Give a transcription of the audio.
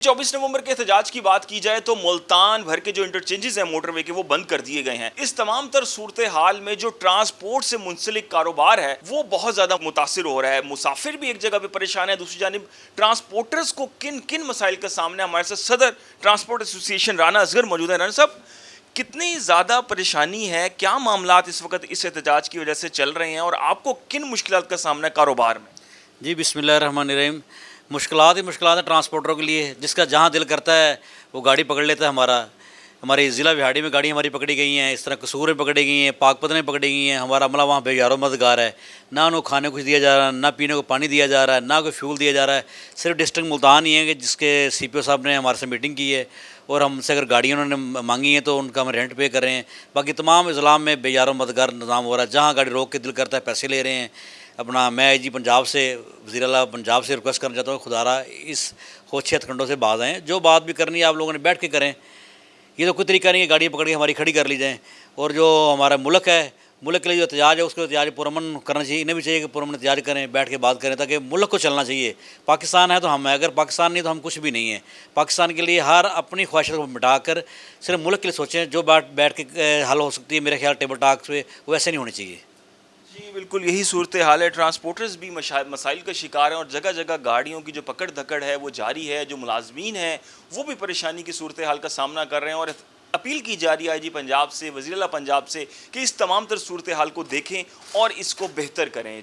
24 नवंबर के एहतजाज की बात की जाए तो मुल्तान भर के जो इंटरचेंजेस हैं मोटरवे के वो बंद कर दिए गए हैं। इस तमाम तर सूरत हाल में जो ट्रांसपोर्ट से मुंसलिक कारोबार है वो बहुत ज़्यादा मुतासिर हो रहा है। मुसाफिर भी एक जगह पे परेशान है, दूसरी जानिब ट्रांसपोर्टर्स को किन किन मसाइल का सामना। हमारे साथ सदर ट्रांसपोर्ट एसोसिएशन राना असगर मौजूद है। राना साहब, कितनी ज़्यादा परेशानी है, क्या मामलात इस वक्त इस एहतजाज की वजह से चल रहे हैं और आपको किन मुश्किलात का सामना है कारोबार में? जी बिस्मिल्लाहिर्रहमानिर्रहीम। मुश्किलात ही मुश्किलात है ट्रांसपोर्टरों के लिए। जिसका जहाँ दिल करता है वो गाड़ी पकड़ लेता है। हमारी ज़िला बिहाड़ी में गाड़ी हमारी पकड़ी गई हैं, इस तरह कसूर में पकड़ी गई हैं, पाकपत में पकड़ी गई हैं। हमारा अमला वहाँ बेयारो मददगार है। ना उनको खाने को कुछ दिया जा रहा है, ना पीने को पानी दिया जा रहा है, ना कोई फ्यूल दिया जा रहा है। सिर्फ डिस्ट्रिक्ट मुल्तान ही है कि जिसके CPO साहब ने हमारे से मीटिंग की है और हमसे अगर गाड़ियाँ उन्होंने मांगी हैं तो उनका हम रेंट पे कर रहे हैं। बाकी तमाम अज़लाम में बेयारो मददगार निज़ाम हो रहा है। जहाँ गाड़ी रोक के दिल करता है पैसे ले रहे हैं। अपना मैं जी पंजाब से वज़ीर आला पंजाब से रिक्वेस्ट करना चाहता हूँ, खुदारा इस होश हथकंडों से बाज आएँ। जो बात भी करनी है आप लोगों ने बैठ के करें। ये तो कोई तरीका नहीं है गाड़ियाँ पकड़ के हमारी खड़ी कर ली जाएँ। और जो हमारा मुल्क है, मुल्क के लिए जो एहतजाज है उसको एहतजाज पुरअमन करना चाहिए। इन्हें भी चाहिए कि पुरअमन एहतजाज करें, बैठ के बात करें, ताकि मुल्क को चलना चाहिए। पाकिस्तान है तो हम हैं, अगर पाकिस्तान नहीं तो हम कुछ भी नहीं है। पाकिस्तान के लिए हर अपनी ख्वाहिशों को मिटा कर सिर्फ मुल्क के लिए सोचें। जो बात बैठ के हल हो सकती है मेरे ख्याल टेबल टॉक्स पे, वैसे नहीं होनी चाहिए। जी बिल्कुल, यही सूरत हाल है। ट्रांसपोर्टर्स भी मसाइल का शिकार हैं और जगह जगह गाड़ियों की जो पकड़ धकड़ है वो जारी है। जो मुलाजमीन हैं वो भी परेशानी की सूरत हाल का सामना कर रहे हैं और अपील की जा रही है IG पंजाब से, वज़ीर आला पंजाब से कि इस तमाम तर सूरत हाल को देखें और इसको बेहतर करें।